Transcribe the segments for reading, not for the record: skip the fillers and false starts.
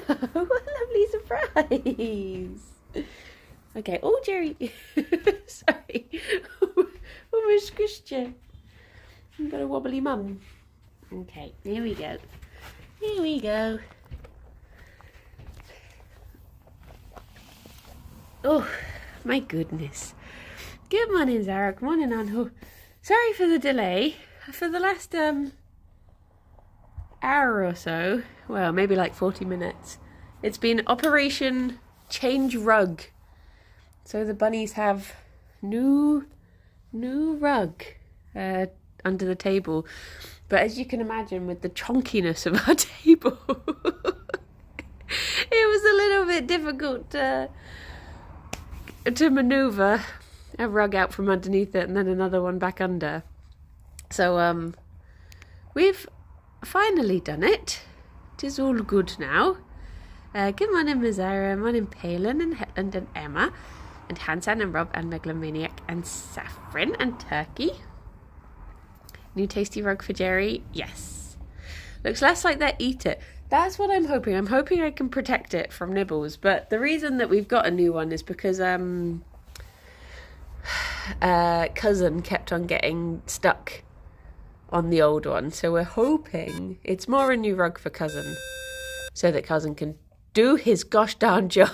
What a lovely surprise. Okay, oh, Gerry. Sorry. Almost squished you. You've got a wobbly mum. Okay, here we go. Here we go. Oh, my goodness. Good morning, Zara. Good morning, Anhu. Sorry for the delay. For the last hour or so, well, maybe like 40 minutes, it's been Operation Change Rug. So the bunnies have new rug under the table. But as you can imagine, with the chonkiness of our table, it was a little bit difficult to maneuver a rug out from underneath it and then another one back under. So we've finally done it. It is all good now. Good morning, Mazara. Morning, Palin and Hetland and Emma and Hansan and Rob and Megalomaniac and Saffron and Turkey. New tasty rug for Gerry. Yes. Looks less like they eat it. That's what I'm hoping. I'm hoping I can protect it from nibbles. But the reason that we've got a new one is because cousin kept on getting stuck on the old one. So we're hoping it's more a new rug for cousin, so that cousin can do his gosh darn job.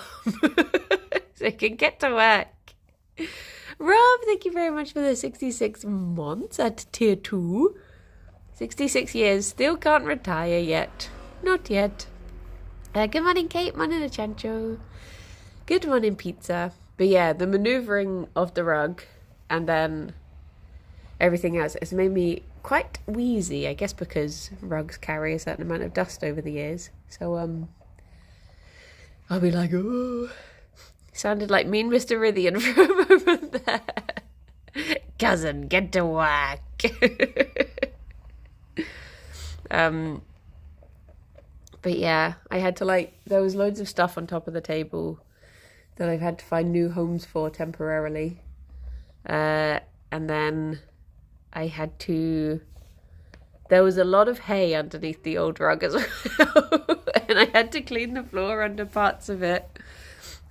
So he can get to work. Rob, thank you very much for the 66 months at tier 2. 66 years, still can't retire yet. Not yet. Good morning, Kate. Morning, Achancho. Good morning, Pizza. But yeah, the manoeuvring of the rug and then everything else has made me quite wheezy, I guess because rugs carry a certain amount of dust over the years. So, I'll be like, oh. Sounded like mean Mr. Rithian for a moment there. Cousin, get to work. But yeah, I had to there was loads of stuff on top of the table that I've had to find new homes for temporarily. And then I had to, there was a lot of hay underneath the old rug as well. And I had to clean the floor under parts of it.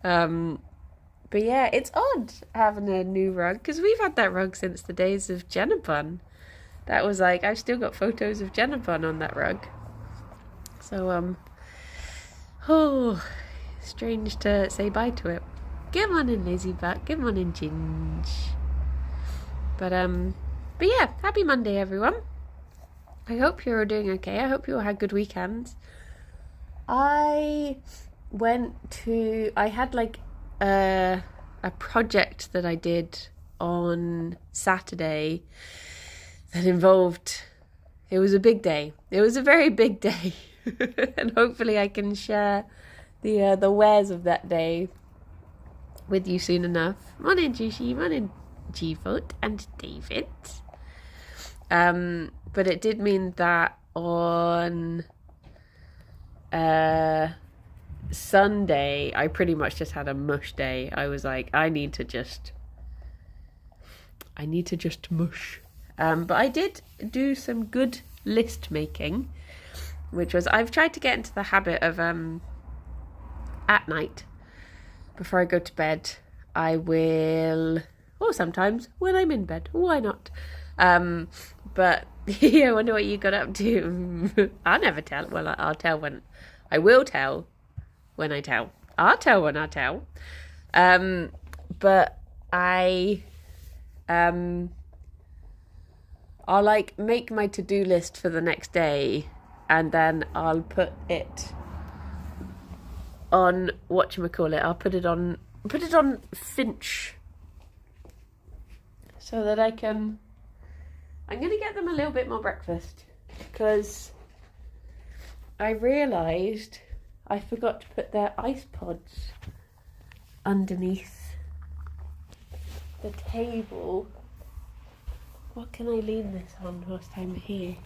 But yeah, it's odd having a new rug because we've had that rug since the days of Jenna. That was I've still got photos of Jenna on that rug. So, strange to say bye to it. Good morning, Lazy Butt. Good morning, Ginge. But yeah, happy Monday, everyone. I hope you're all doing okay. I hope you all had good weekends. I had a project that I did on Saturday that involved, it was a big day. It was a very big day. And hopefully I can share the wares of that day with you soon enough. Morning, Jushi. Morning, G-Foot and David. But it did mean that on Sunday, I pretty much just had a mush day. I was like, I need to just mush. But I did do some good list making, which was, I've tried to get into the habit of, at night, before I go to bed, I will, or sometimes when I'm in bed, why not? But yeah, I wonder what you got up to. I'll never tell. Well, I'll tell when, I will tell when I tell. I'll tell when I tell. But I'll make my to-do list for the next day, and then I'll put it on whatchamacallit. I'll put it on Finch, so that I'm going to get them a little bit more breakfast, because I realised I forgot to put their ice pods underneath the table. What can I lean this on whilst I'm here?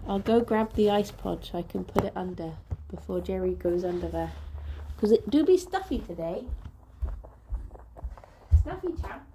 I'll go grab the ice pod so I can put it under before Gerry goes under there. Because it do be stuffy today. Stuffy chap.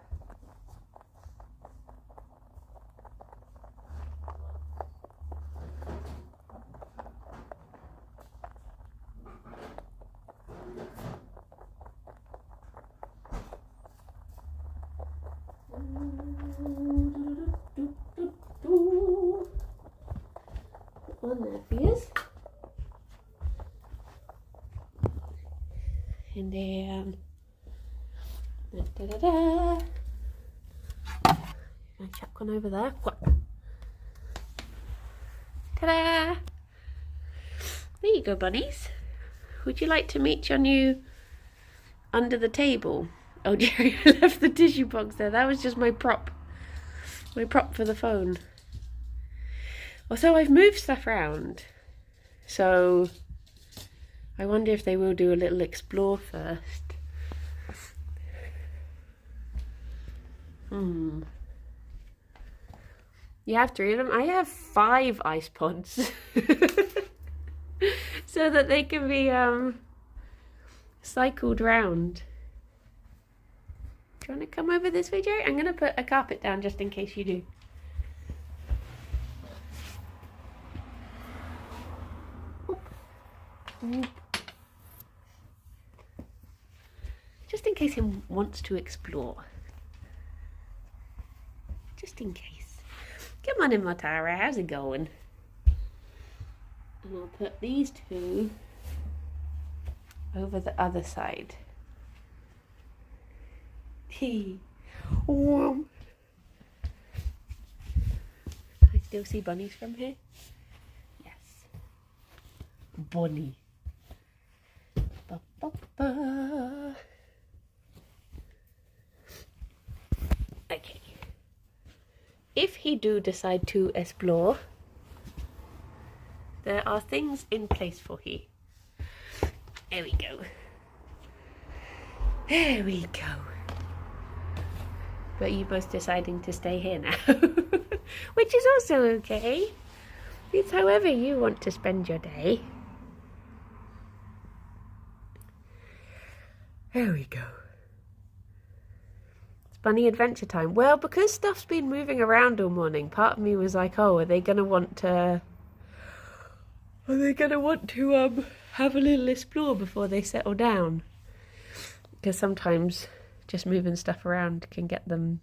on there for you. And then da-da-da-da. I chuck one over there. Ta-da! There you go, bunnies. Would you like to meet your new under the table? Oh, Gerry, I left the tissue box there. That was just my prop. My prop for the phone. Also, I've moved stuff around. So, I wonder if they will do a little explore first. You have 3 of them. I have 5 ice pods. So that they can be cycled round. Do you want to come over this way, Gerry? I'm going to put a carpet down just in case you do. Just in case he wants to explore. Just in case. Come on in, Matara. How's it going? And I'll put these 2 over the other side. Can I still see bunnies from here? Yes. Bunny. Ba, ba, ba. Okay. If he do decide to explore, there are things in place for he. There we go. There we go. But you both deciding to stay here now. Which is also okay. It's however you want to spend your day. There we go. It's bunny adventure time. Well, because stuff's been moving around all morning, part of me was like, oh, are they going to want to have a little explore before they settle down? Because sometimes just moving stuff around can get them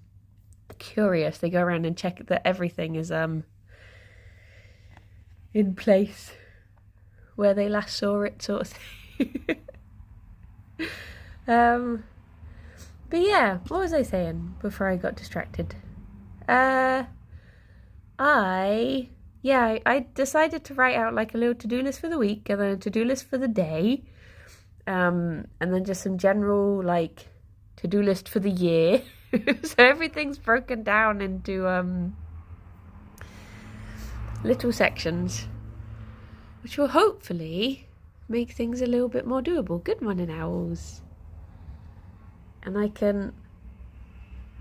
curious. They go around and check that everything is in place where they last saw it, sort of thing. But yeah, what was I saying before I got distracted? I decided to write out like a little to-do list for the week and then a to-do list for the day. And then just some general like to-do list for the year. So everything's broken down into little sections, which will hopefully make things a little bit more doable. Good morning, owls. And I can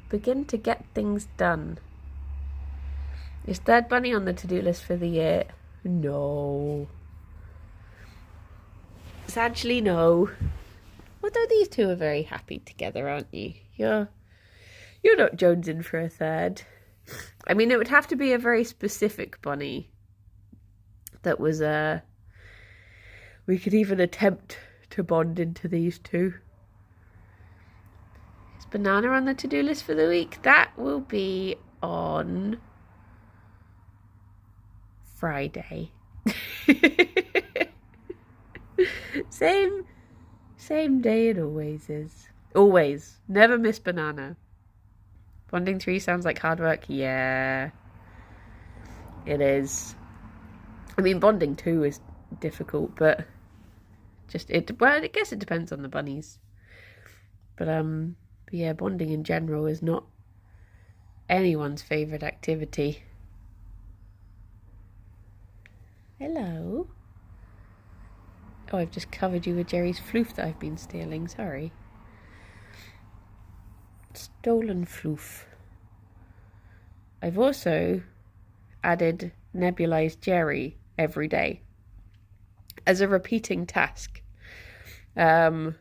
begin to get things done. Is third bunny on the to-do list for the year? No. Sadly, no. Although these 2 are very happy together, aren't you? You're not jonesing for a third. I mean, it would have to be a very specific bunny that was we could even attempt to bond into these 2. Is banana on the to-do list for the week? That will be on Friday. Same day it always is. Always. Never miss banana. Bonding 3 sounds like hard work. Yeah. It is. I mean, bonding 2 is difficult, but I guess it depends on the bunnies. But yeah, bonding in general is not anyone's favourite activity. Hello. Oh, I've just covered you with Gerry's floof that I've been stealing. Sorry. Stolen floof. I've also added nebulized Gerry every day as a repeating task. And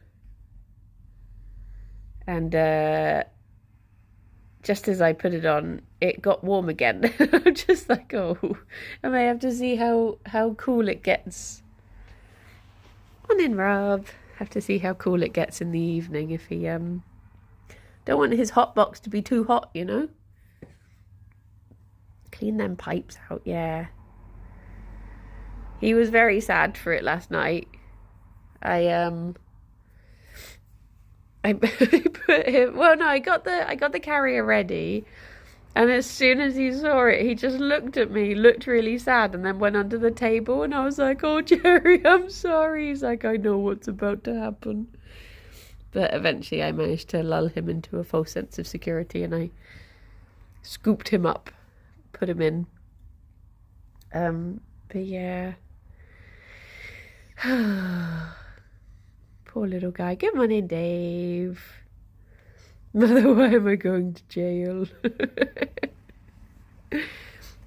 just as I put it on, it got warm again. I'm just like, oh, I may have to see how cool it gets. On in, Rob. Have to see how cool it gets in the evening if he don't want his hot box to be too hot, you know. Clean them pipes out, yeah. He was very sad for it last night. I put him. Well, no, I got the carrier ready, and as soon as he saw it, he just looked at me, looked really sad, and then went under the table. And I was like, "Oh, Gerry, I'm sorry." He's like, "I know what's about to happen." But eventually, I managed to lull him into a false sense of security, and I scooped him up, put him in. But yeah. Poor little guy. Good morning, Dave. Mother, why am I going to jail?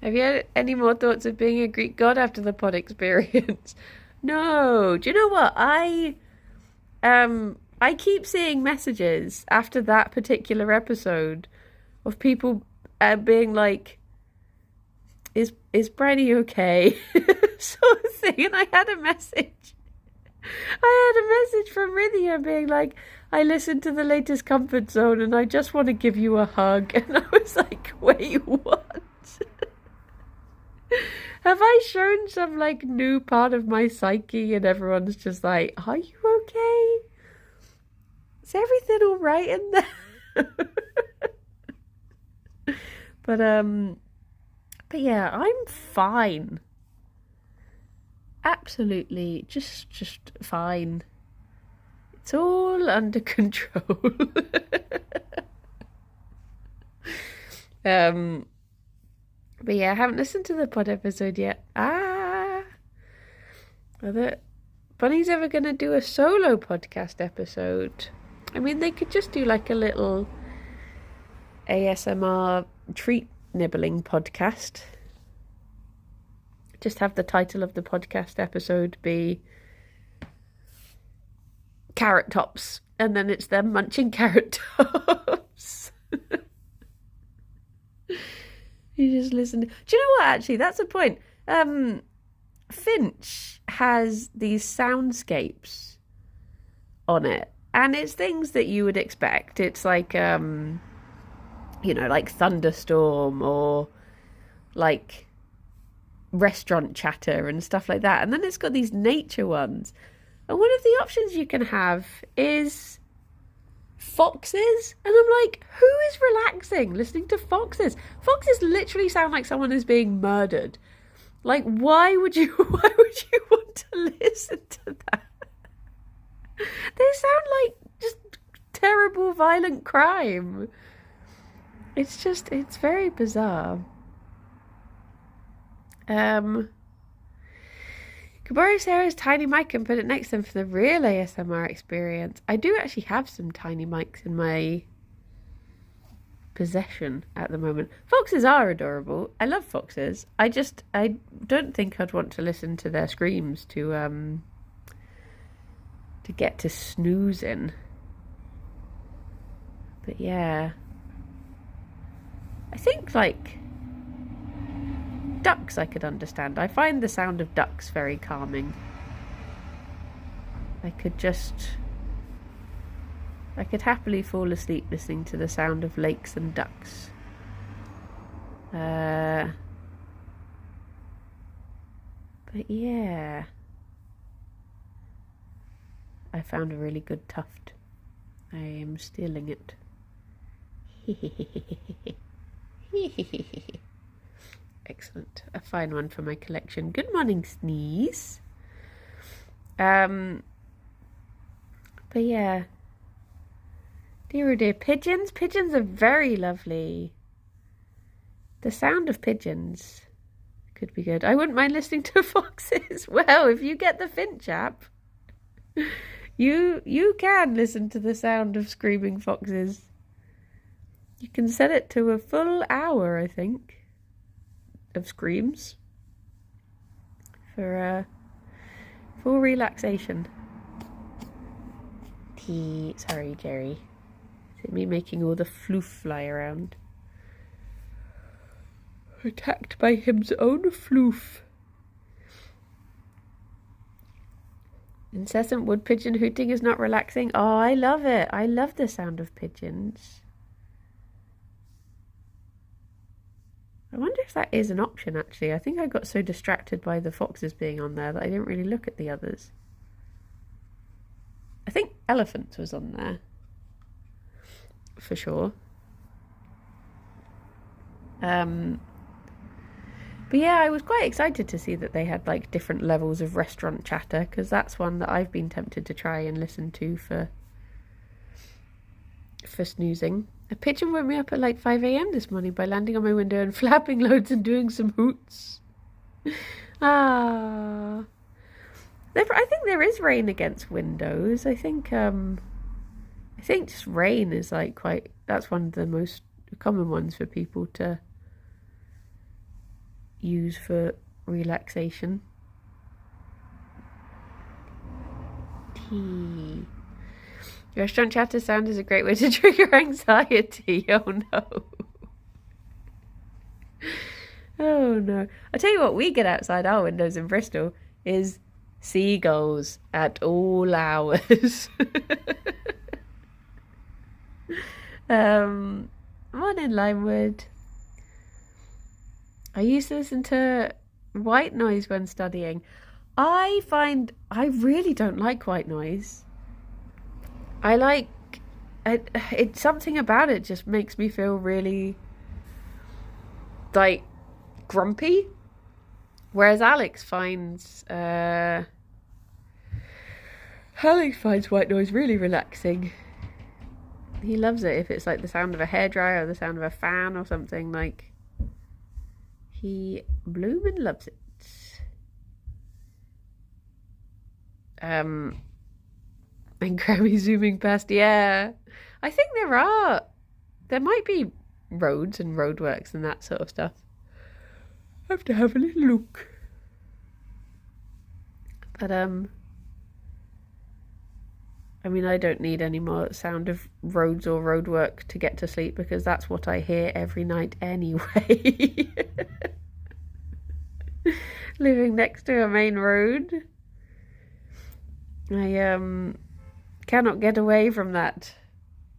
Have you had any more thoughts of being a Greek god after the pod experience? No. Do you know what? I keep seeing messages after that particular episode of people being like, is Bryony okay? Sort of thing. And I had a message from Rythia being like, I listened to the latest Comfort Zone and I just want to give you a hug. And I was like, wait, what? Have I shown some like new part of my psyche? And everyone's just like, are you okay? Is everything all right in there? But yeah, I'm fine. Absolutely, just fine. It's all under control. But yeah, I haven't listened to the pod episode yet. Are Bunny's ever going to do a solo podcast episode? I mean, they could just do like a little ASMR treat nibbling podcast. Just have the title of the podcast episode be Carrot Tops, and then it's them munching carrot tops. You just listen. Do you know what, actually, that's a point. Finch has these soundscapes on it, and it's things that you would expect. It's like like thunderstorm or like restaurant chatter and stuff like that. And then it's got these nature ones. And one of the options you can have is foxes. And I'm like, who is relaxing listening to foxes? Foxes literally sound like someone is being murdered. Like, why would you want to listen to that? They sound like just terrible, violent crime. It's very bizarre. Could borrow Sarah's tiny mic and put it next to them for the real ASMR experience. I do actually have some tiny mics in my possession at the moment. Foxes are adorable. I love foxes. I don't think I'd want to listen to their screams to get to snoozing. But yeah, I think like ducks I could understand. I find the sound of ducks very calming. I could happily fall asleep listening to the sound of lakes and ducks. But yeah, I found a really good tuft. I am stealing it. Excellent. A fine one for my collection. Good morning, Sneeze. But yeah. Dear oh dear. Pigeons? Pigeons are very lovely. The sound of pigeons could be good. I wouldn't mind listening to foxes. Well, if you get the Finch app, you can listen to the sound of screaming foxes. You can set it to a full hour, I think, of screams for full relaxation. Sorry, Gerry. Is it me making all the floof fly around? Attacked by him's own floof. Incessant wood pigeon hooting is not relaxing. Oh, I love it. I love the sound of pigeons. I wonder if that is an option, actually. I think I got so distracted by the foxes being on there that I didn't really look at the others. I think elephants was on there. For sure. But yeah, I was quite excited to see that they had like different levels of restaurant chatter, because that's one that I've been tempted to try and listen to for snoozing. A pigeon woke me up at like 5 a.m. this morning by landing on my window and flapping loads and doing some hoots. I think there is rain against windows. I think just rain is like that's one of the most common ones for people to use for relaxation. Tea. Restaurant chatter sound is a great way to trigger anxiety. Oh no. Oh no. I tell you what, we get outside our windows in Bristol is seagulls at all hours. Morning, Limewood. I used to listen to white noise when studying. I find I really don't like white noise. It's something about it just makes me feel really like grumpy. Whereas Alex finds white noise really relaxing. He loves it if it's like the sound of a hairdryer or the sound of a fan or something. Like, he bloomin' loves it. And Grammy zooming past. Yeah, I think there might be roads and roadworks and that sort of stuff. I have to have a little look. But I mean, I don't need any more sound of roads or roadwork to get to sleep, because that's what I hear every night anyway. Living next to a main road, I cannot get away from that.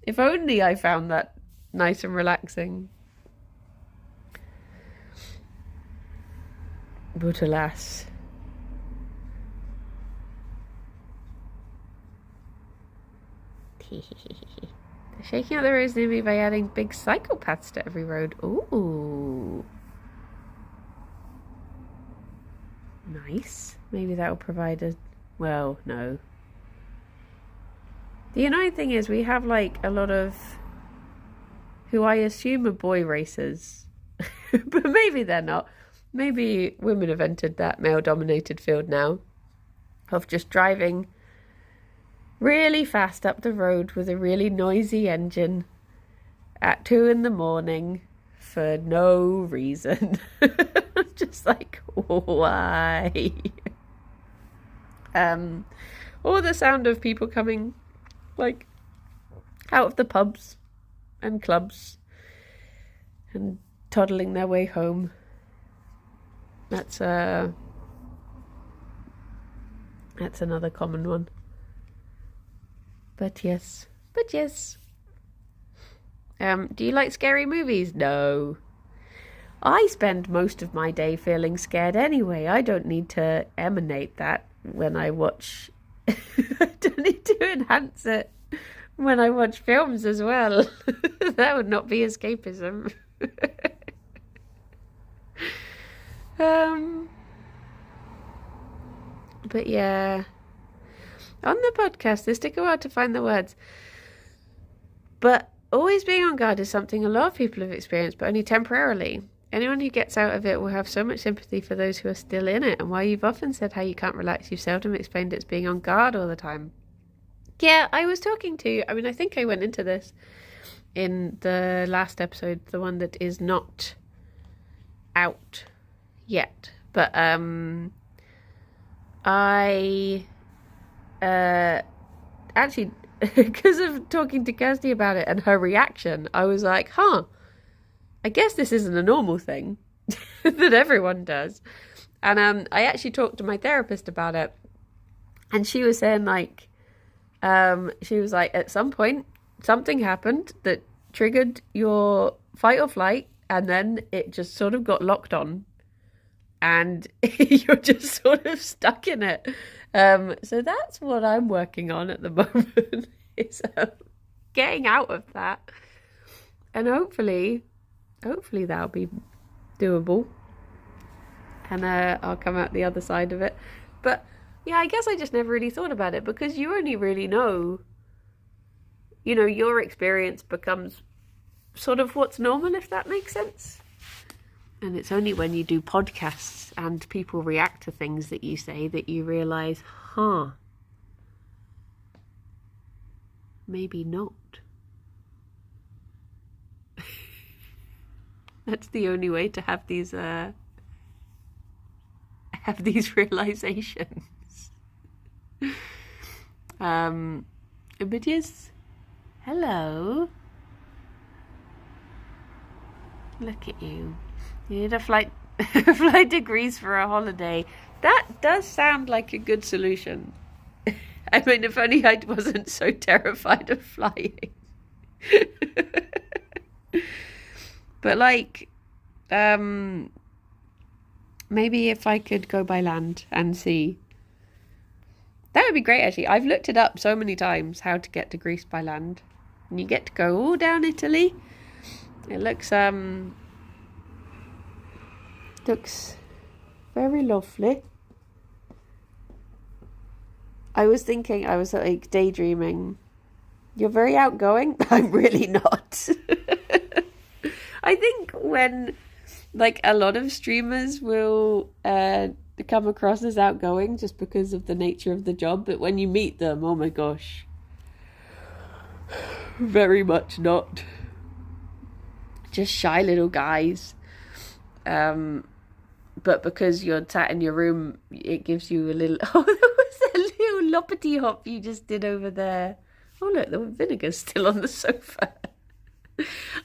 If only I found that nice and relaxing. But alas. They're shaking out the roads near me by adding big psychopaths to every road. Ooh. Nice. Maybe that will provide a... Well, no. The annoying thing is we have like a lot of who I assume are boy racers. But maybe they're not. Maybe women have entered that male-dominated field now of just driving really fast up the road with a really noisy engine at 2 a.m. for no reason. Just like, why? Or the sound of people coming like out of the pubs and clubs and toddling their way home. That's another common one. But yes. Do you like scary movies? No. I spend most of my day feeling scared anyway. I don't need to emanate that when I watch. I don't need to enhance it when I watch films as well. That would not be escapism. But yeah. On the podcast, they took a while to find the words. But always being on guard is something a lot of people have experienced, but only temporarily. Anyone who gets out of it will have so much sympathy for those who are still in it. And while you've often said how you can't relax, you've seldom explained it's being on guard all the time. Yeah, I was talking to... I mean, I think I went into this in the last episode, the one that is not out yet. But I... actually, because of talking to Kirsty about it and her reaction, I was like, I guess this isn't a normal thing that everyone does. And I actually talked to my therapist about it, and she was saying like, she was like, at some point something happened that triggered your fight or flight, and then it just sort of got locked on, and you're just sort of stuck in it. So that's what I'm working on at the moment, is getting out of that, and hopefully that'll be doable, and I'll come out the other side of it. But yeah, I guess I just never really thought about it, because you only really know, your experience becomes sort of what's normal, if that makes sense. And it's only when you do podcasts and people react to things that you say that you realise, maybe not. That's the only way to have these realizations. But yes, hello. Look at you. You need a flight to Greece for a holiday. That does sound like a good solution. I mean, if only I wasn't so terrified of flying. But maybe if I could go by land and sea. That would be great, actually. I've looked it up so many times, how to get to Greece by land. And you get to go all down Italy. It looks very lovely. I was daydreaming. You're very outgoing? I'm really not. I think when, a lot of streamers will come across as outgoing just because of the nature of the job, but when you meet them, oh my gosh, very much not. Just shy little guys. But because you're sat in your room, it gives you a little... Oh, there was a little loppity hop you just did over there. Oh, look, the vinegar's still on the sofa.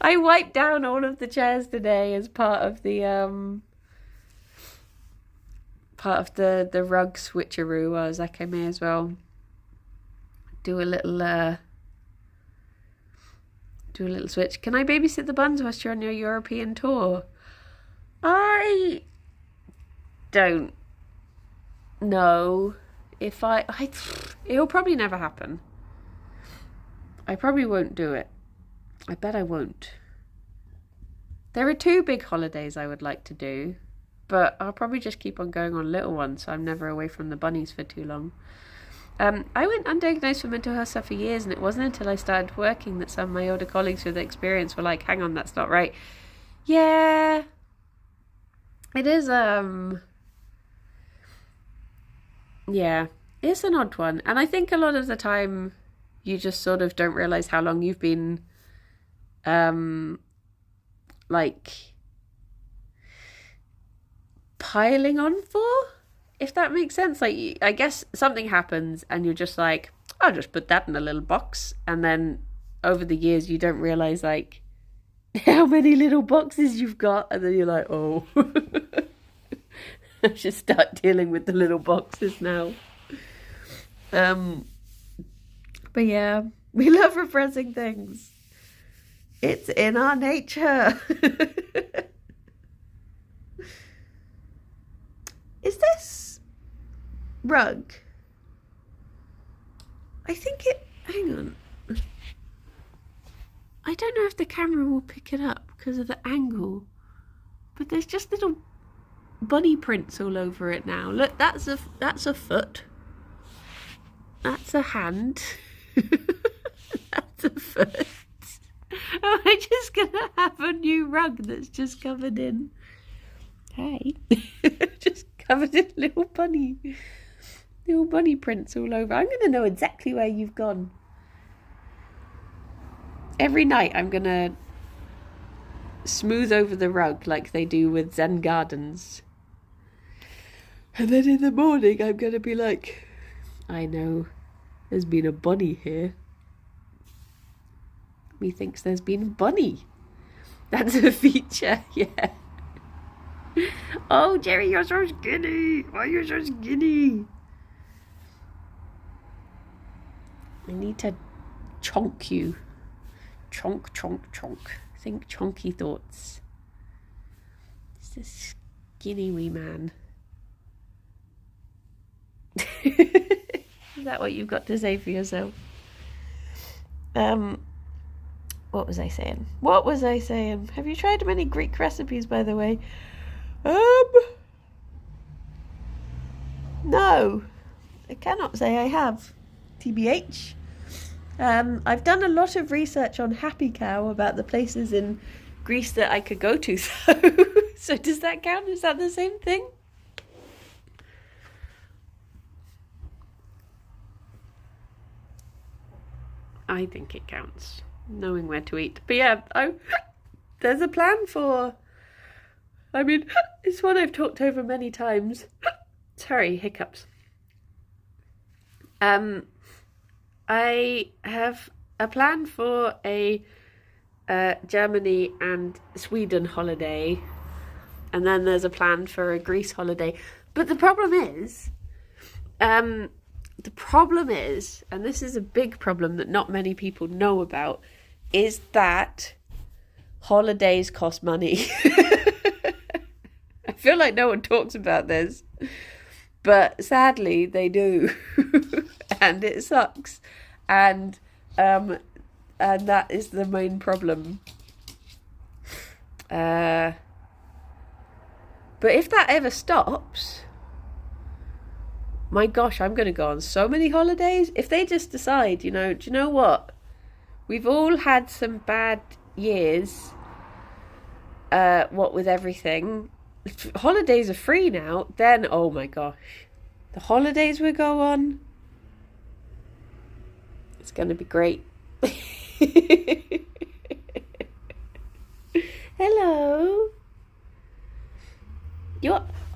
I wiped down all of the chairs today as part of the rug switcheroo. I was like, I may as well do a little switch. Can I babysit the buns whilst you're on your European tour? I don't know if it'll probably never happen. I probably won't do it. I bet I won't. There are 2 big holidays I would like to do, but I'll probably just keep on going on little ones, so I'm never away from the bunnies for too long. I went undiagnosed for mental health stuff for years, and it wasn't until I started working that some of my older colleagues with experience were like, hang on, that's not right. Yeah, it is, yeah, it's an odd one. And I think a lot of the time you just sort of don't realise how long you've been, piling on for, if that makes sense. I guess something happens and you're just like, I'll just put that in a little box. And then over the years, you don't realise, how many little boxes you've got. And then you're like, oh, I should start dealing with the little boxes now. But yeah, we love repressing things. It's in our nature. Is this rug? I think it... Hang on. I don't know if the camera will pick it up because of the angle. But there's just little bunny prints all over it now. Look, that's a foot. That's a hand. That's a foot. Am I just gonna have a new rug that's just covered in... Hey. Just covered in little bunny prints all over. I'm gonna know exactly where you've gone. Every night I'm gonna smooth over the rug like they do with Zen gardens. And then in the morning I'm gonna be like, I know, there's been a bunny here. Methinks there's been a bunny. That's a feature, yeah. Oh, Gerry, you're so skinny. Why are you so skinny? I need to chonk you. Chonk, chonk, chonk. Think chonky thoughts. He's a skinny wee man. Is that what you've got to say for yourself? What was I saying? Have you tried many Greek recipes, by the way? No, I cannot say I have. TBH. I've done a lot of research on Happy Cow about the places in Greece that I could go to, so does that count? Is that the same thing? I think it counts, knowing where to eat. But yeah, there's a plan for... I mean, it's one I've talked over many times. Sorry, hiccups. I have a plan for a Germany and Sweden holiday, and then there's a plan for a Greece holiday. But the problem is, and this is a big problem that not many people know about, is that holidays cost money. I feel like no one talks about this, but sadly they do. And it sucks. And that is the main problem. But if that ever stops, my gosh, I'm going to go on so many holidays. If they just decide, do you know what? We've all had some bad years, what with everything. Holidays are free now, then, oh my gosh. The holidays we go on, it's going to be great. Hello.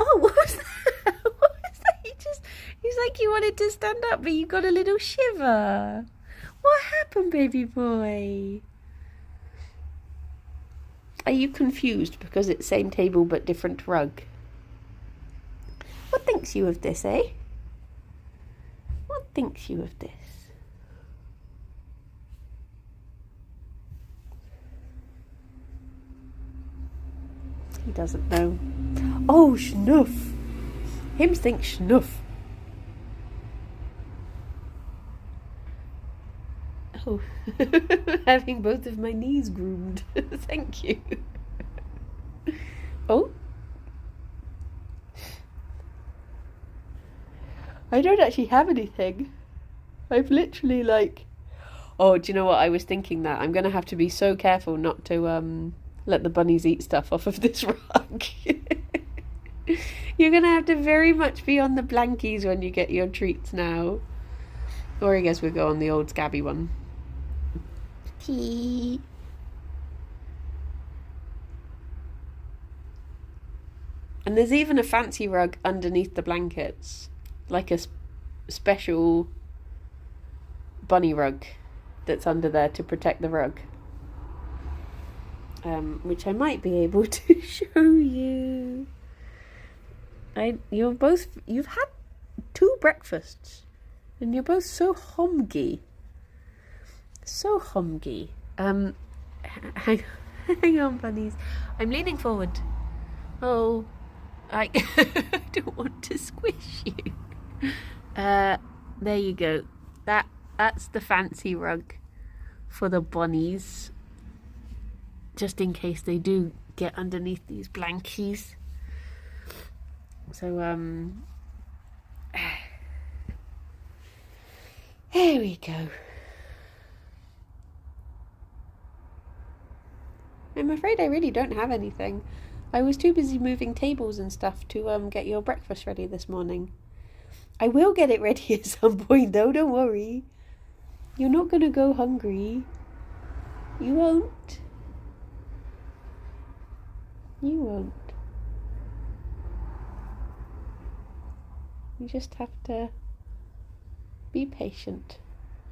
Oh, what was that? What was that? He's like you wanted to stand up, but you got a little shiver. What happened, baby boy? Are you confused because it's same table but different rug? What thinks you of this, eh? What thinks you of this? He doesn't know. Oh, schnuff. Him thinks schnuff. Oh, having both of my knees groomed. Thank you. Oh. I don't actually have anything. I've literally oh, do you know what? I was thinking that I'm going to have to be so careful not to let the bunnies eat stuff off of this rug. You're going to have to very much be on the blankies when you get your treats now. Or I guess we'll go on the old scabby one. Tea. And there's even a fancy rug underneath the blankets. Like a special bunny rug that's under there to protect the rug. Which I might be able to show you. You've had 2 breakfasts. And you're both so homgy. So homgy. Hang on, bunnies. I'm leaning forward. Oh, I don't want to squish you. There you go. That's the fancy rug for the bunnies. Just in case they do get underneath these blankies. So, there we go. I'm afraid I really don't have anything. I was too busy moving tables and stuff to get your breakfast ready this morning. I will get it ready at some point though, don't worry. You're not going to go hungry. You won't. You won't. You just have to be patient,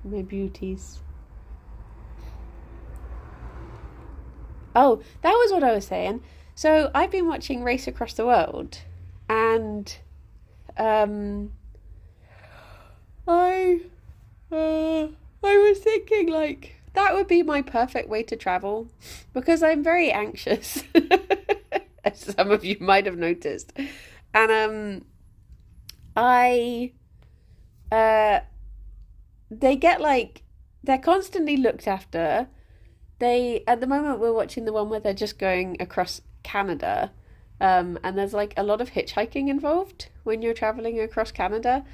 my beauties. Oh, that was what I was saying. So I've been watching Race Across the World, and I was thinking that would be my perfect way to travel because I'm very anxious. as some of you might have noticed. And they get like, they're constantly looked after. At the moment we're watching the one where they're just going across Canada, and there's like a lot of hitchhiking involved when you're traveling across Canada.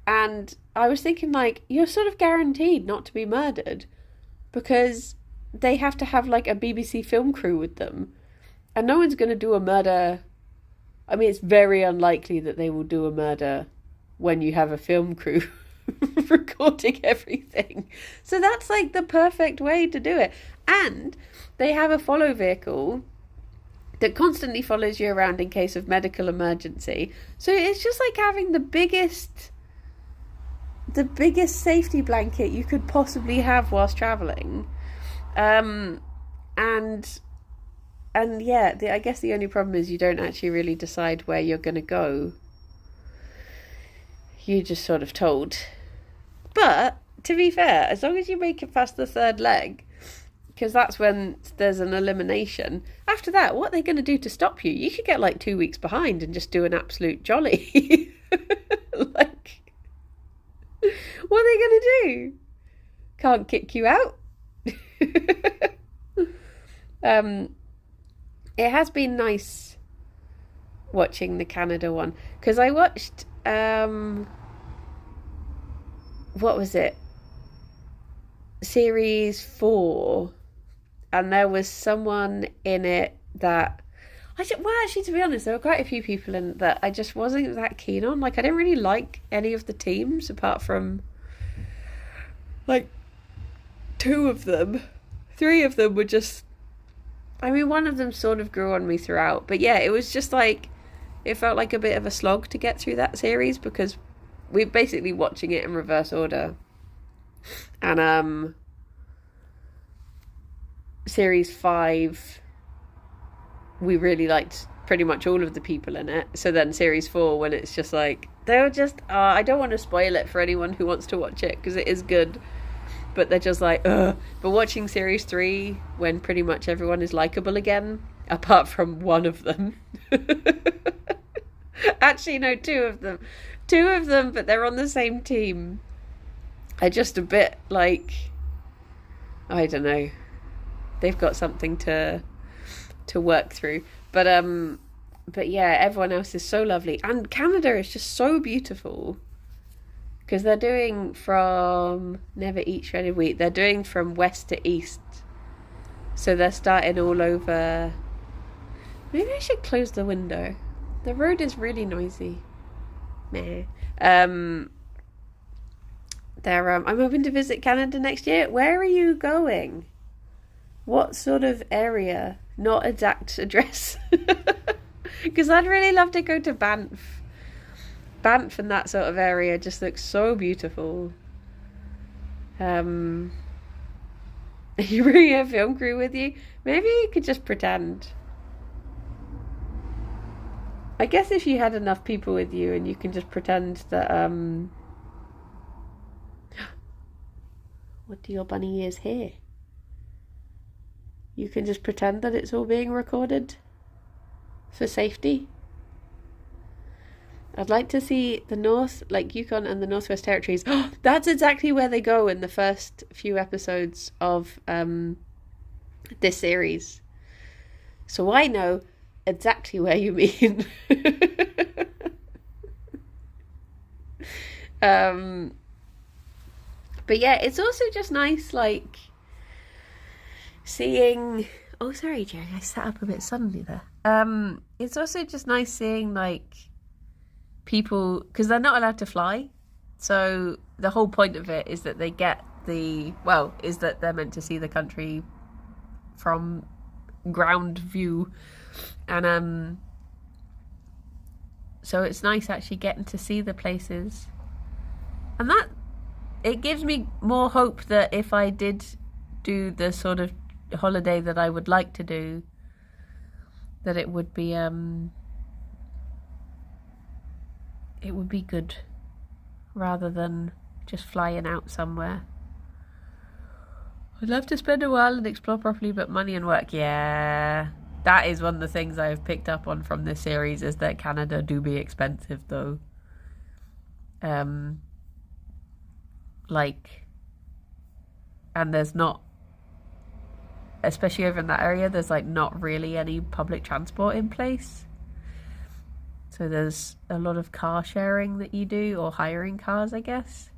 And I was thinking, like, you're sort of guaranteed not to be murdered because they have to have like a BBC film crew with them, and no one's going to do a murder. I mean, it's very unlikely that they will do a murder when you have a film crew recording everything. So that's like the perfect way to do it. And they have a follow vehicle that constantly follows you around in case of medical emergency. So it's just like having the biggest safety blanket you could possibly have whilst traveling. And yeah, I guess the only problem is you don't actually really decide where you're going to go. You're just sort of told. But, to be fair, as long as you make it past the third leg, because that's when there's an elimination, after that, what are they going to do to stop you? You could get like 2 weeks behind and just do an absolute jolly. Like, what are they going to do? Can't kick you out? It has been nice watching the Canada one, because I watched what was it, series 4, and there was someone in it that actually, to be honest, there were quite a few people in it that I just wasn't that keen on. Like, I didn't really like any of the teams apart from like 2 of them. 3 of them were just, I mean, one of them sort of grew on me throughout, but yeah, it was just like, it felt like a bit of a slog to get through that series because we're basically watching it in reverse order. And series 5, we really liked pretty much all of the people in it. So then series 4, when it's just like, they were just, I don't want to spoil it for anyone who wants to watch it because it is good, but they're just like, ugh. But watching series 3, when pretty much everyone is likable again, apart from one of them. Actually, no, 2 of them. 2 of them, but they're on the same team. Are just a bit like, I don't know. They've got something to work through. But yeah, everyone else is so lovely. And Canada is just so beautiful. Because they're doing from Never Eat Shredded Wheat. They're doing from west to east. So they're starting all over. Maybe I should close the window. The road is really noisy. Meh. I'm hoping to visit Canada next year. Where are you going? What sort of area? Not exact address. Because I'd really love to go to Banff. Banff and that sort of area just looks so beautiful. Are you bringing a film crew with you? Maybe you could just pretend. I guess if you had enough people with you and you can just pretend that, what do your bunny ears hear? You can just pretend that it's all being recorded for safety. I'd like to see the North, like Yukon and the Northwest Territories. Oh, that's exactly where they go in the first few episodes of this series. So I know exactly where you mean. But yeah, it's also just nice, like, seeing... Oh, sorry, Gerry, I sat up a bit suddenly there. It's also just nice seeing, like, people... Because they're not allowed to fly. So the whole point of it is that they get the... Well, is that they're meant to see the country from ground view. And so it's nice actually getting to see the places. And that... It gives me more hope that if I did do the sort of holiday that I would like to do, that it would be good rather than just flying out somewhere. I'd love to spend a while and explore properly, but money and work, yeah, that is one of the things I've picked up on from this series, is that Canada do be expensive though. Like, and there's not, especially over in that area, there's like not really any public transport in place. So there's a lot of car sharing that you do, or hiring cars, I guess.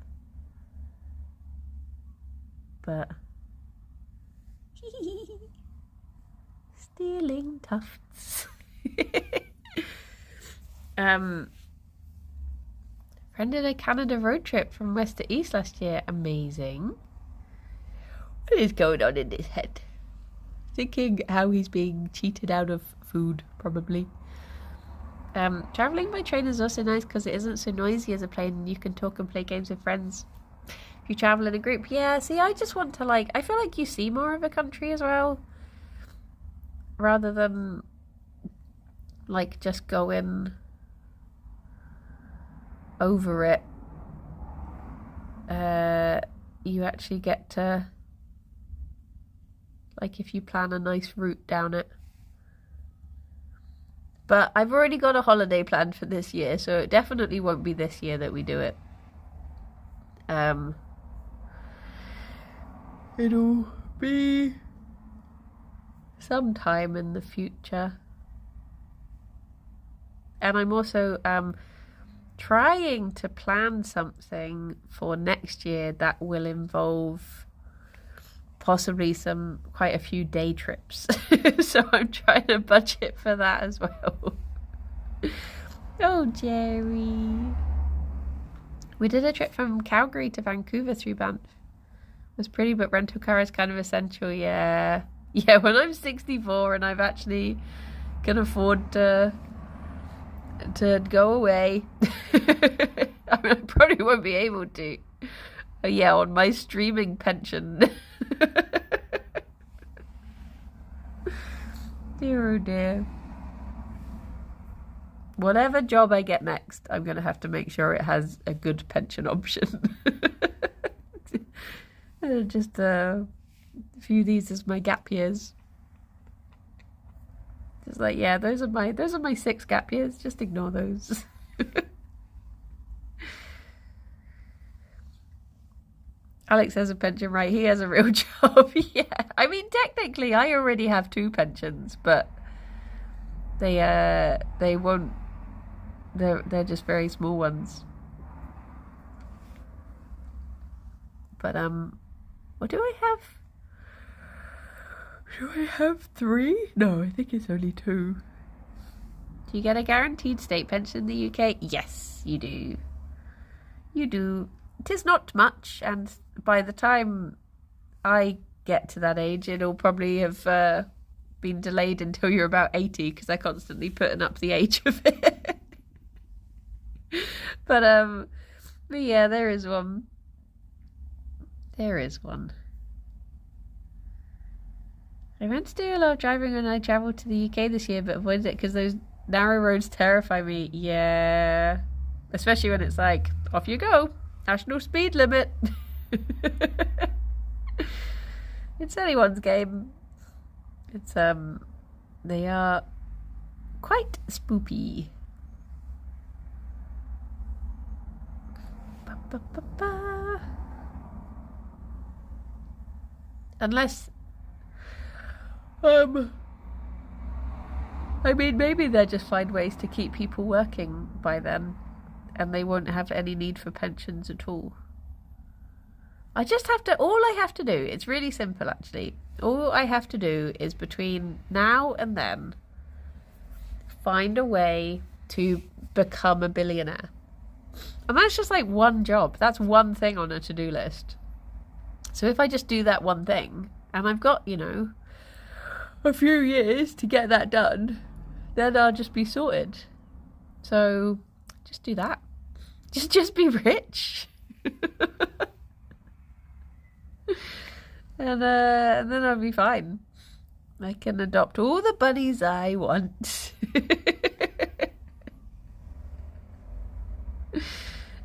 But stealing tufts. Friend did a Canada road trip from west to east last year. Amazing. What is going on in his head? Thinking how he's being cheated out of food, probably. Travelling by train is also nice because it isn't so noisy as a plane, and you can talk and play games with friends. If you travel in a group, yeah, see, I just want to, like, I feel like you see more of a country as well, rather than, like, just going over it. You actually get to, like, if you plan a nice route down it. But I've already got a holiday planned for this year, so it definitely won't be this year that we do it. It'll be sometime in the future. And I'm also trying to plan something for next year that will involve possibly quite a few day trips. So I'm trying to budget for that as well. Oh, Gerry. We did a trip from Calgary to Vancouver through Banff. It was pretty, but rental car is kind of essential. Yeah, when I'm 64 and I've actually can afford to go away. I mean, I probably won't be able to. But yeah, on my streaming pension. Dear oh dear. Whatever job I get next, I'm going to have to make sure it has a good pension option. Just a few of these as my gap years. Just like, yeah, those are my 6 gap years. Just ignore those. Alex has a pension, right? He has a real job. Yeah, I mean, technically, I already have 2 pensions, but they won't. They're just very small ones. But what do I have? Do I have 3? No, I think it's only 2. Do you get a guaranteed state pension in the UK? Yes, you do. You do. It is not much, and by the time I get to that age, it'll probably have been delayed until you're about 80, because I constantly putting up the age of it. But yeah, there is one. There is one. I meant to do a lot of driving when I travelled to the UK this year, but avoided it because those narrow roads terrify me. Yeah. Especially when it's like, off you go. National speed limit. It's anyone's game. It's they are quite spoopy. Ba, ba, ba, ba. Unless I mean, maybe they'll just find ways to keep people working by then, and they won't have any need for pensions at all. All I have to do, it's really simple actually. All I have to do is between now and then find a way to become a billionaire. And that's just like one job. That's one thing on a to-do list. So if I just do that one thing, and I've got, a few years to get that done, then I'll just be sorted. So just do that. Just be rich. And then I'll be fine. I can adopt all the bunnies I want.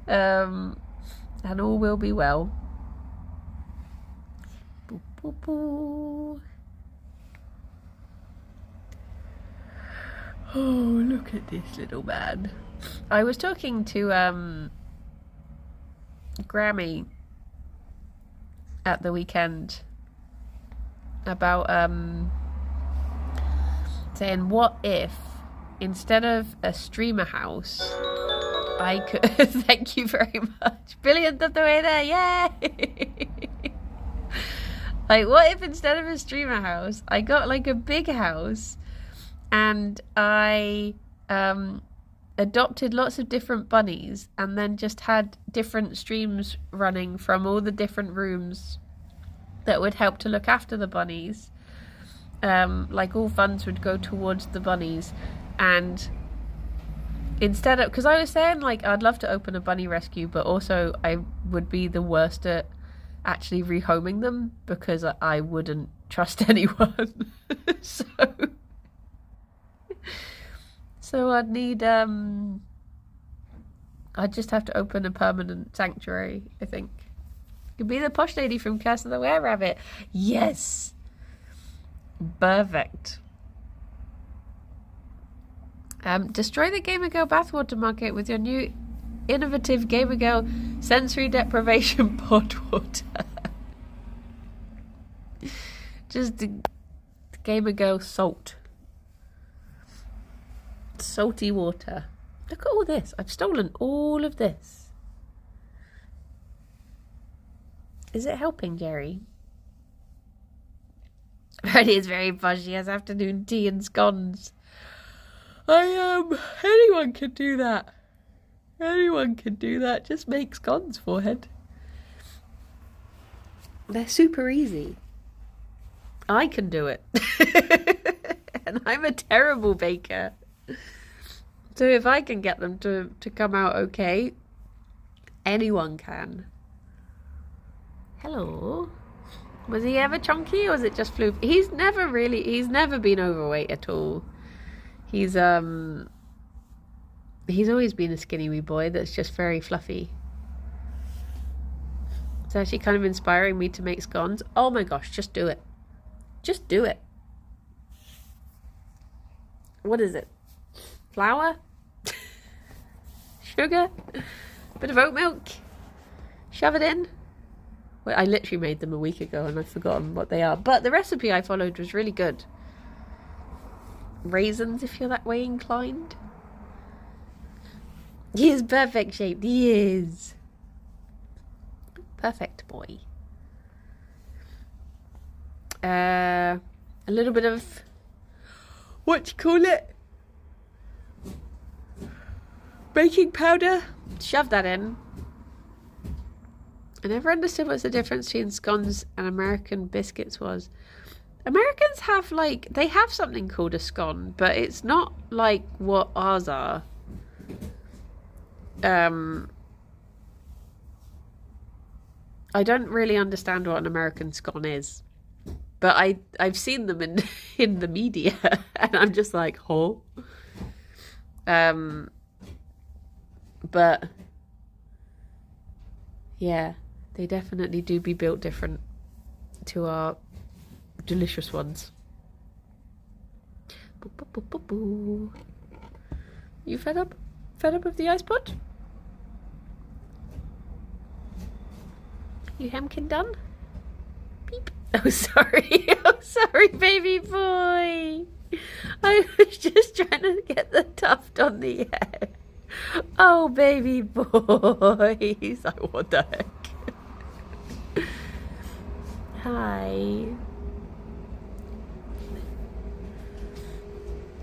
And all will be well. Boo, boo, boo. Oh, look at this little man. I was talking to Grammy at the weekend about saying, what if instead of a streamer house I could thank you very much, billionth of the way there, yay. Like, what if instead of a streamer house I got like a big house and I adopted lots of different bunnies and then just had different streams running from all the different rooms that would help to look after the bunnies. Like, all funds would go towards the bunnies. And instead of, because I was saying, like, I'd love to open a bunny rescue, but also I would be the worst at actually rehoming them because I wouldn't trust anyone. So I'd need, I'd just have to open a permanent sanctuary, I think. Could be the posh lady from Curse of the Were-Rabbit. Yes! Perfect. Destroy the Gamer Girl bathwater market with your new innovative Gamer Girl sensory deprivation pod water. Just the Gamer Girl salt. Salty water. Look at all this. I've stolen all of this. Is it helping, Gerry? Freddie is very posh. She has afternoon tea and scones. Anyone can do that. Anyone can do that. Just make scones, forehead. They're super easy. I can do it. And I'm a terrible baker. So if I can get them to come out okay, anyone can. Hello. Was he ever chunky or was it just fluke? He's never been overweight at all. He's always been a skinny wee boy that's just very fluffy. It's actually kind of inspiring me to make scones. Oh my gosh, just do it. Just do it. What is it? Flour? Sugar? Bit of oat milk? Shove it in? Well, I literally made them a week ago and I've forgotten what they are. But the recipe I followed was really good. Raisins, if you're that way inclined. He is perfect shaped. He is. Perfect boy. A little bit of, what you call it? Baking powder. Shove that in. I never understood what's the difference between scones and American biscuits was. Americans have they have something called a scone, but it's not like what ours are. I don't really understand what an American scone is. But I've seen them in the media and I'm just like, oh. But yeah, they definitely do be built different to our delicious ones. Boo, boo, boo, boo, boo. You fed up? Fed up of the ice pot? You hemkin done? Beep. Oh, sorry. Oh, sorry, baby boy. I was just trying to get the tuft on the head. Oh, baby boy. He's like, what the heck? Hi.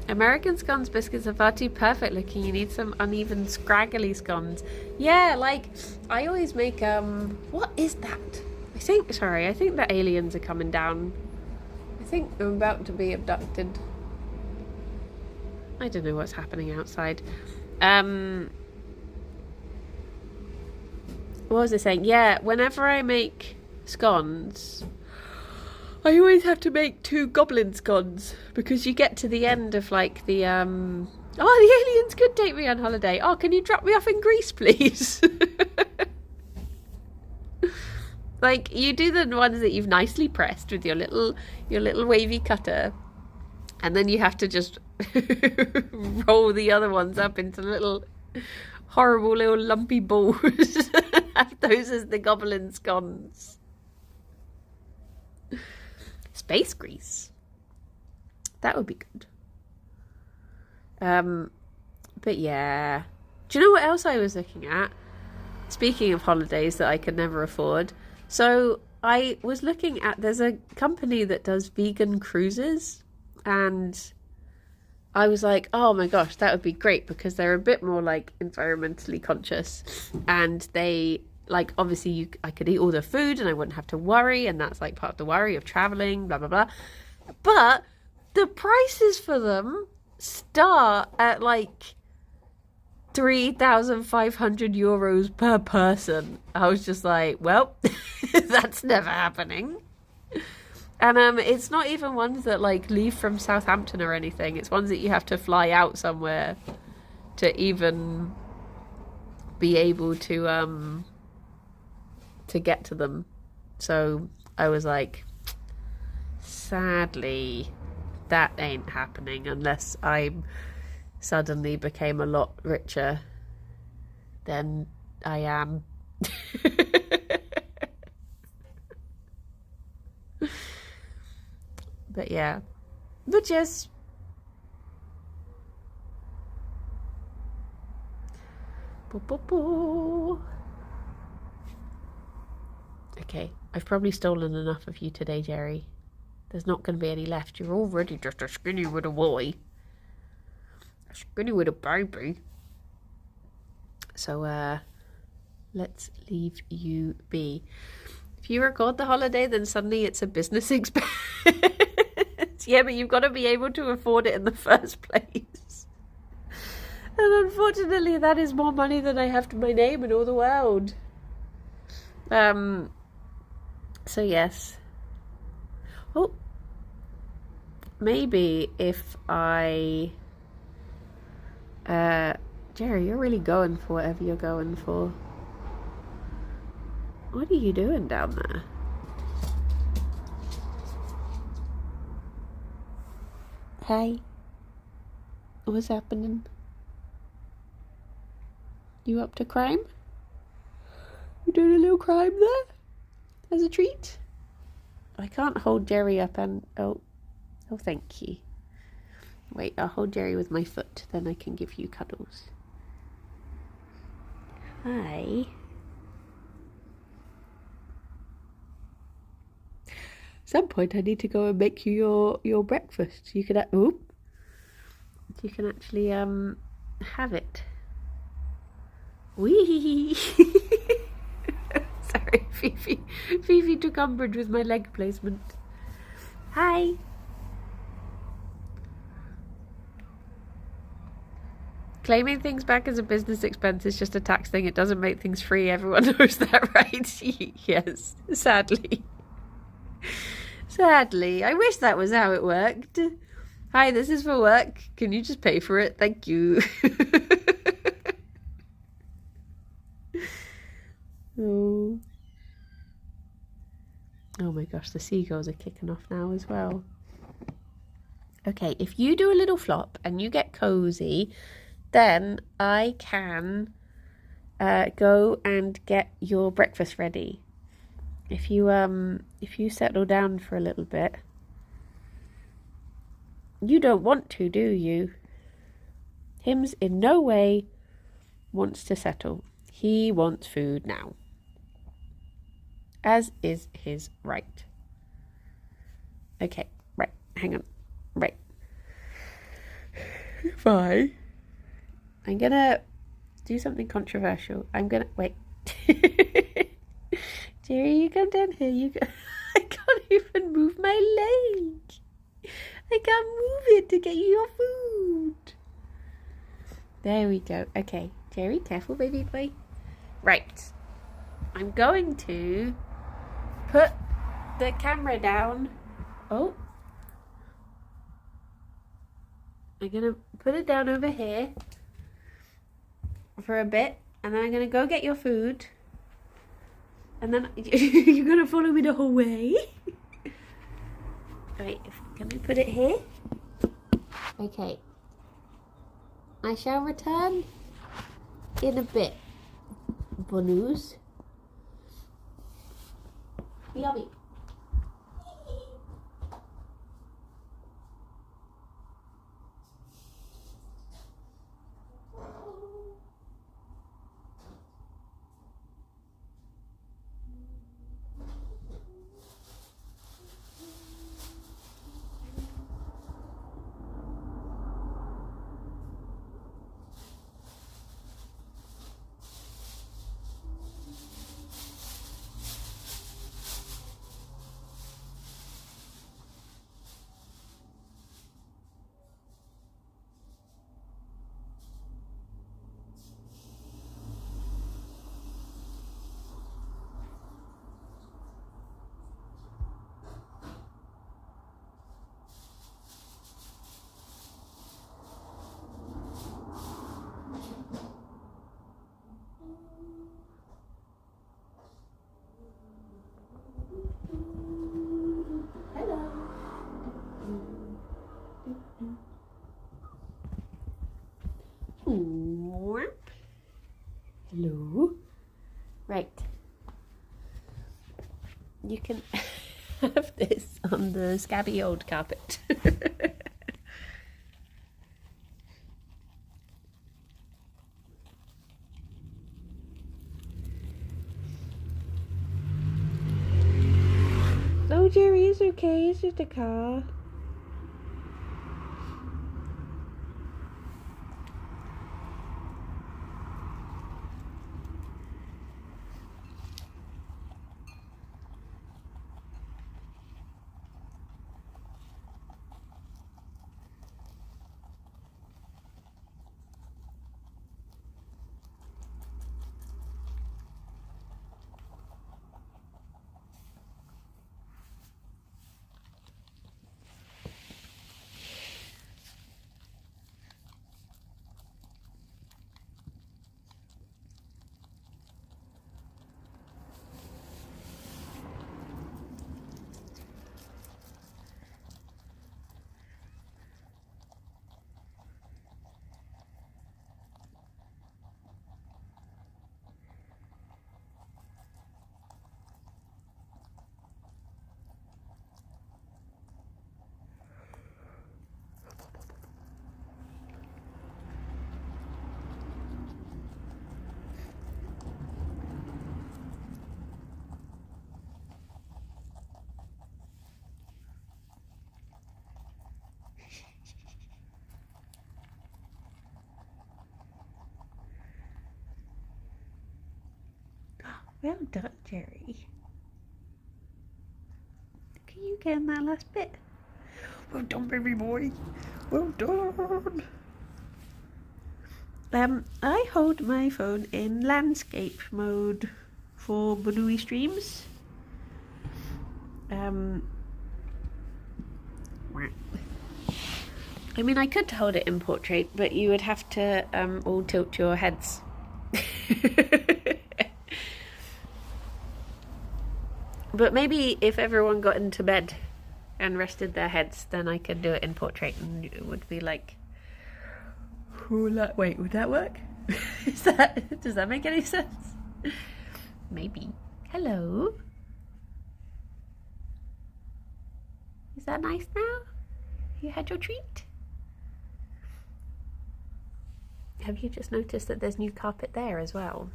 American scones biscuits are far too perfect looking. You need some uneven, scraggly scones. Yeah, I always make, what is that? I think the aliens are coming down. I think I'm about to be abducted. I don't know what's happening outside. What was I saying? Yeah, whenever I make scones, I always have to make 2 goblin scones because you get to the end of the the aliens could take me on holiday. Oh, can you drop me off in Greece, please? You do the ones that you've nicely pressed with your little wavy cutter, and then you have to just roll the other ones up into little horrible little lumpy balls. Have those as the goblin scones. Space grease. That would be good. But yeah. Do you know what else I was looking at? Speaking of holidays that I could never afford. So I was looking at, there's a company that does vegan cruises, and I was like, oh my gosh, that would be great, because they're a bit more like environmentally conscious, and they like, obviously I could eat all the food and I wouldn't have to worry, and that's like part of the worry of traveling, blah blah blah. But the prices for them start at like 3,500 euros per person. I was just like, well, that's never happening. And it's not even ones that like leave from Southampton or anything. It's ones that you have to fly out somewhere to even be able to get to them. So I was like, sadly, that ain't happening unless I suddenly became a lot richer than I am. But yeah, but just okay, I've probably stolen enough of you today, Gerry. There's not going to be any left. You're already just a skinny little boy. A skinny little baby. So, let's leave you be. If you record the holiday, then suddenly it's a business expense. Yeah, but you've got to be able to afford it in the first place. And unfortunately, that is more money than I have to my name in all the world. So yes. Oh. Maybe if I... Gerry, you're really going for whatever you're going for. What are you doing down there? Hi. What's happening? You up to crime? You doing a little crime there? As a treat? I can't hold Gerry up and... Oh, thank you. Wait, I'll hold Gerry with my foot, then I can give you cuddles. Hi. At some point I need to go and make you your breakfast. You can you can actually have it. Wee. Sorry, Fifi took umbrage with my leg placement. Hi. Claiming things back as a business expense is just a tax thing. It doesn't make things free. Everyone knows that, right? Yes, sadly. Sadly. I wish that was how it worked. Hi, this is for work. Can you just pay for it? Thank you. Oh. Oh my gosh, the seagulls are kicking off now as well. Okay, if you do a little flop and you get cozy, then I can go and get your breakfast ready. If you settle down for a little bit. You don't want to, do you? Hims in no way wants to settle. He wants food now. As is his right. Okay, right, hang on. Right. Bye. I'm gonna do something controversial. Wait. Gerry, you come down here. I can't even move my leg. I can't move it to get you your food. There we go. Okay, Gerry, careful, baby boy. Right. I'm going to put the camera down. Oh. I'm going to put it down over here for a bit, and then I'm going to go get your food, and then you're going to follow me the whole way. Wait, can we put it here? Okay, I shall return in a bit, Bunus. Yummy. Hello. Right. You can have this on the scabby old carpet. Oh, Gerry, it's okay. It's just a car. Well done, Gerry. Look at you getting that last bit. Well done, baby boy. Well done. I hold my phone in landscape mode for Bluey streams. I mean, I could hold it in portrait, but you would have to all tilt your heads. But maybe if everyone got into bed and rested their heads, then I could do it in portrait, and it would be like, wait, would that work? Does that make any sense? Maybe. Hello. Is that nice now? You had your treat? Have you just noticed that there's new carpet there as well?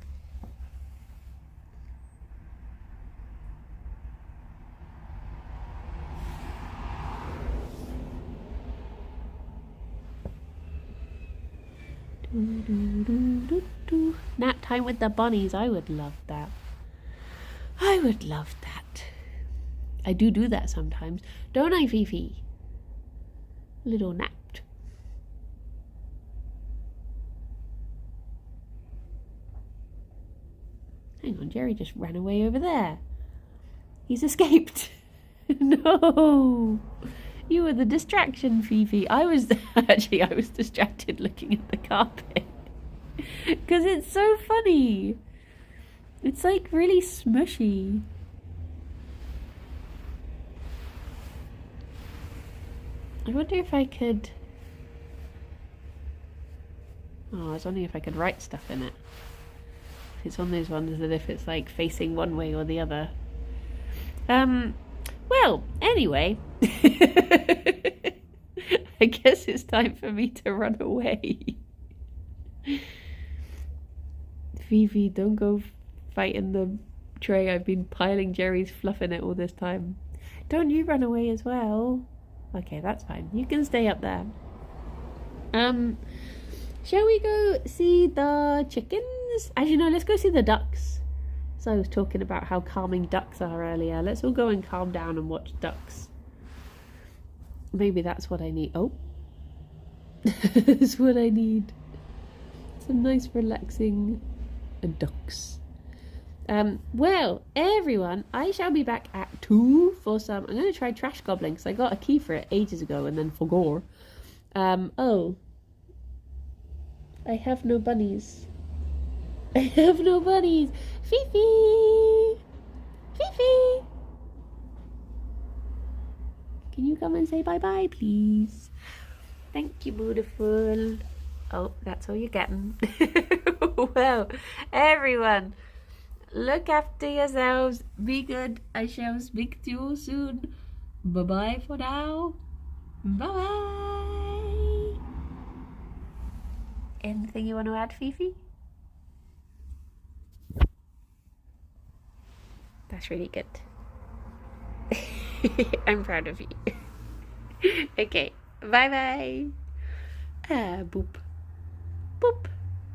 Nap time with the bunnies. I would love that. I would love that. I do that sometimes. Don't I, Fifi? Little napped. Hang on, Gerry just ran away over there. He's escaped. No. You were the distraction, Fifi. I was distracted looking at the carpet. Because it's so funny. It's like really smushy. I wonder if I could Oh, it's only if I could write stuff in it. It's on those ones that if it's like facing one way or the other. Well, anyway. I guess it's time for me to run away. Fifi, don't go fighting the tray. I've been piling Gerry's fluff in it all this time. Don't you run away as well. Okay, that's fine. You can stay up there. Shall we go see the chickens? As you know, let's go see the ducks. So I was talking about how calming ducks are earlier. Let's all go and calm down and watch ducks. Maybe that's what I need. Oh. That's what I need. Some nice relaxing ducks. Well, everyone, I shall be back at 2 for some... I'm going to try trash gobbling because I got a key for it ages ago and then forgot. Oh. I have no bunnies. I have no bunnies. Fifi! Fifi! Can you come and say bye-bye, please? Thank you, beautiful. Oh, that's all you're getting. Well, everyone, look after yourselves. Be good. I shall speak to you soon. Bye-bye for now. Bye-bye. Anything you want to add, Fifi? That's really good. I'm proud of you. Okay, bye-bye. Boop. Boop.